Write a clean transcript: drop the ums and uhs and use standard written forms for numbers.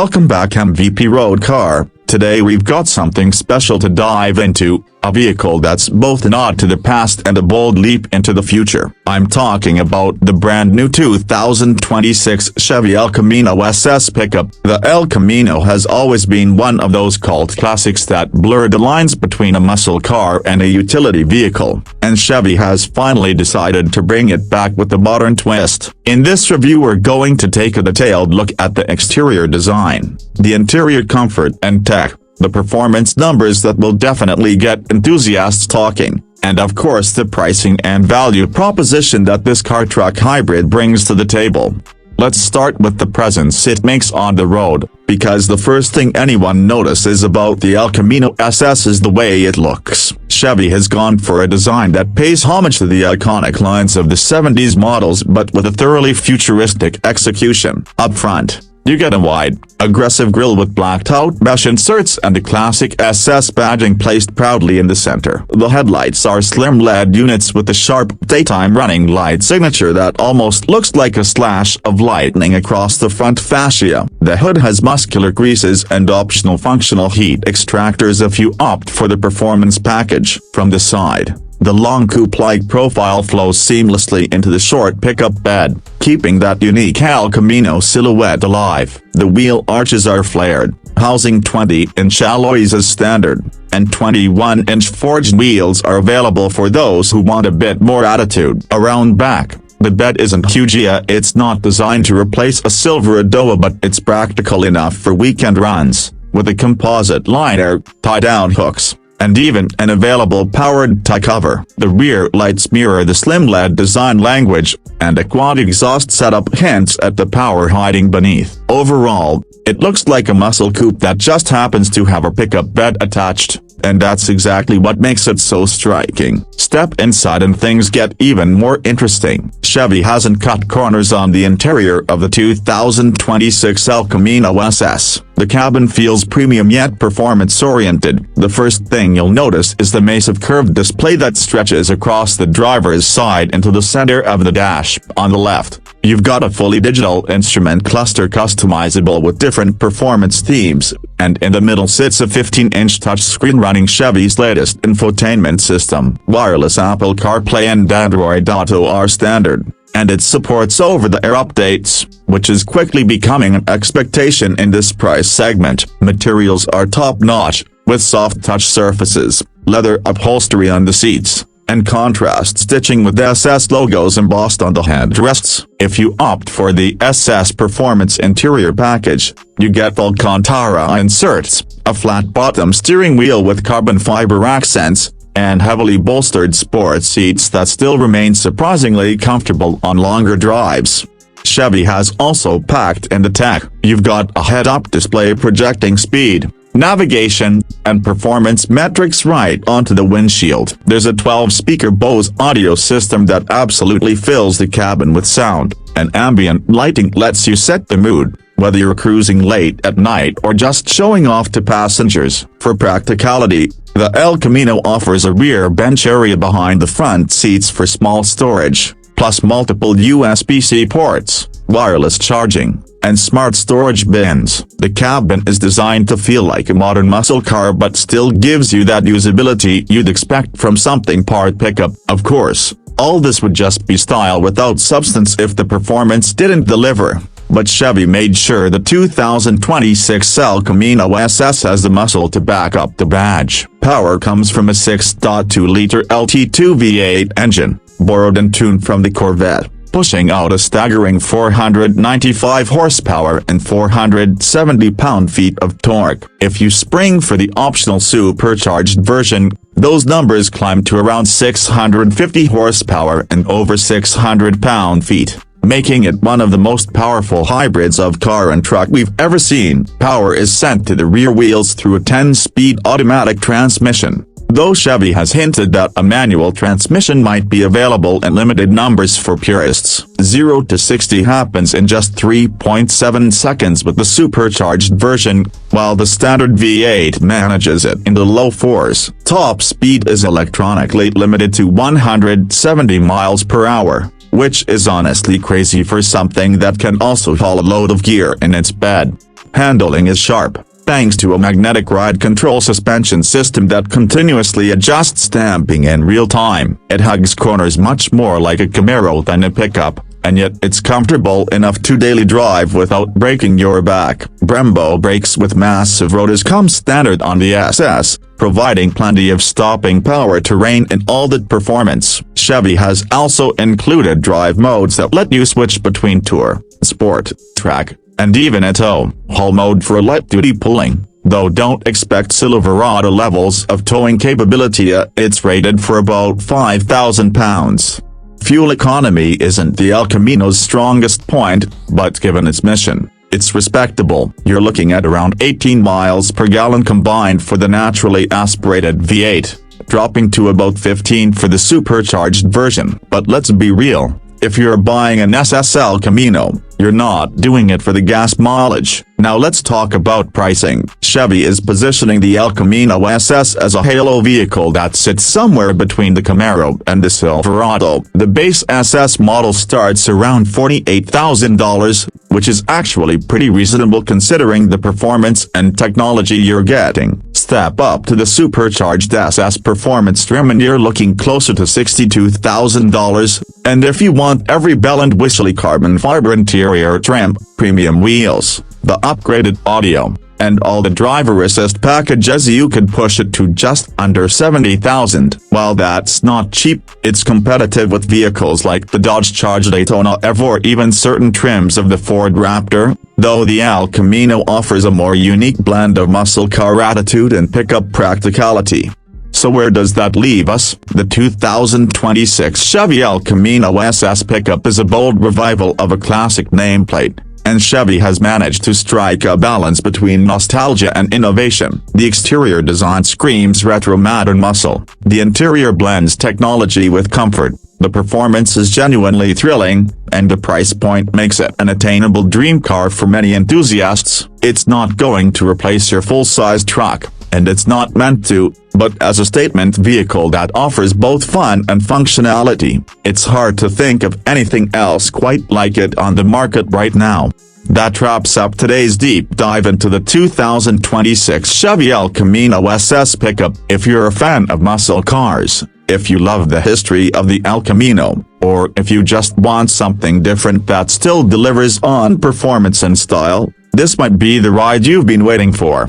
Welcome back MVP Road Car. Today we've got something special to dive into, a vehicle that's both a nod to the past and a bold leap into the future. I'm talking about the brand new 2026 Chevy El Camino SS pickup. The El Camino has always been one of those cult classics that blur the lines between a muscle car and a utility vehicle, and Chevy has finally decided to bring it back with a modern twist. In this review we're going to take a detailed look at the exterior design, the interior comfort and tech, the performance numbers that will definitely get enthusiasts talking, and of course the pricing and value proposition that this car-truck hybrid brings to the table. Let's start with the presence it makes on the road, because the first thing anyone notices about the El Camino SS is the way it looks. Chevy has gone for a design that pays homage to the iconic lines of the 70s models but with a thoroughly futuristic execution. Up front, you get a wide, aggressive grille with blacked-out mesh inserts and the classic SS badging placed proudly in the center. The headlights are slim LED units with a sharp daytime running light signature that almost looks like a slash of lightning across the front fascia. The hood has muscular creases and optional functional heat extractors if you opt for the performance package. From the side, the long coupe-like profile flows seamlessly into the short pickup bed, keeping that unique El Camino silhouette alive. The wheel arches are flared, housing 20-inch alloys as standard, and 21-inch forged wheels are available for those who want a bit more attitude. Around back, the bed isn't huge yet. It's not designed to replace a silver Adoa, but it's practical enough for weekend runs, with a composite liner, tie-down hooks, and even an available powered tie cover. The rear lights mirror the slim LED design language, and a quad exhaust setup hints at the power hiding beneath. Overall, it looks like a muscle coupe that just happens to have a pickup bed attached, and that's exactly what makes it so striking. Step inside and things get even more interesting. Chevy hasn't cut corners on the interior of the 2026 El Camino SS. The cabin feels premium yet performance-oriented. The first thing you'll notice is the massive curved display that stretches across the driver's side into the center of the dash. On the left, you've got a fully digital instrument cluster customizable with different performance themes, and in the middle sits a 15-inch touchscreen running Chevy's latest infotainment system. Wireless Apple CarPlay and Android Auto are standard, and it supports over-the-air updates, which is quickly becoming an expectation in this price segment. Materials are top-notch, with soft touch surfaces, leather upholstery on the seats, and contrast stitching with the SS logos embossed on the headrests. If you opt for the SS Performance Interior Package, you get Alcantara inserts, a flat-bottom steering wheel with carbon fiber accents, and heavily bolstered sports seats that still remain surprisingly comfortable on longer drives. Chevy has also packed in the tech. You've got a head-up display projecting speed, navigation, and performance metrics right onto the windshield. There's a 12-speaker Bose audio system that absolutely fills the cabin with sound, and ambient lighting lets you set the mood, whether you're cruising late at night or just showing off to passengers. For practicality, the El Camino offers a rear bench area behind the front seats for small storage, plus multiple USB-C ports, wireless charging, and smart storage bins. The cabin is designed to feel like a modern muscle car but still gives you that usability you'd expect from something part pickup. Of course, all this would just be style without substance if the performance didn't deliver. But Chevy made sure the 2026 El Camino SS has the muscle to back up the badge. Power comes from a 6.2-liter LT2 V8 engine, borrowed and tuned from the Corvette, pushing out a staggering 495 horsepower and 470 pound-feet of torque. If you spring for the optional supercharged version, those numbers climb to around 650 horsepower and over 600 pound-feet, making it one of the most powerful hybrids of car and truck we've ever seen. Power is sent to the rear wheels through a 10-speed automatic transmission, though Chevy has hinted that a manual transmission might be available in limited numbers for purists. 0 to 60 happens in just 3.7 seconds with the supercharged version, while the standard V8 manages it in the low 4s. Top speed is electronically limited to 170 miles per hour, which is honestly crazy for something that can also haul a load of gear in its bed. Handling is sharp, thanks to a magnetic ride control suspension system that continuously adjusts damping in real time. It hugs corners much more like a Camaro than a pickup, and yet it's comfortable enough to daily drive without breaking your back. Brembo brakes with massive rotors come standard on the SS, providing plenty of stopping power to rein in all that performance. Chevy has also included drive modes that let you switch between Tour, Sport, Track, and even a tow-haul mode for light-duty pulling. Though don't expect Silverado levels of towing capability, it's rated for about 5,000 pounds. Fuel economy isn't the El Camino's strongest point, but given its mission, it's respectable. You're looking at around 18 miles per gallon combined for the naturally aspirated V8, dropping to about 15 for the supercharged version. But let's be real, if you're buying an SS El Camino, you're not doing it for the gas mileage. Now let's talk about pricing. Chevy is positioning the El Camino SS as a halo vehicle that sits somewhere between the Camaro and the Silverado. The base SS model starts around $48,000, which is actually pretty reasonable considering the performance and technology you're getting. Step up to the supercharged SS performance trim and you're looking closer to $62,000, and if you want every bell and whistle carbon fiber interior trim, premium wheels, the upgraded audio, and all the driver assist packages, you could push it to just under $70,000. While that's not cheap, it's competitive with vehicles like the Dodge Charger Daytona EV or even certain trims of the Ford Raptor, though the El Camino offers a more unique blend of muscle car attitude and pickup practicality. So where does that leave us? The 2026 Chevy El Camino SS pickup is a bold revival of a classic nameplate, and Chevy has managed to strike a balance between nostalgia and innovation. The exterior design screams retro modern muscle. The interior blends technology with comfort. The performance is genuinely thrilling, and the price point makes it an attainable dream car for many enthusiasts. It's not going to replace your full-size truck, and it's not meant to, but as a statement vehicle that offers both fun and functionality, it's hard to think of anything else quite like it on the market right now. That wraps up today's deep dive into the 2026 Chevy El Camino SS pickup. If you're a fan of muscle cars, if you love the history of the El Camino, or if you just want something different that still delivers on performance and style, this might be the ride you've been waiting for.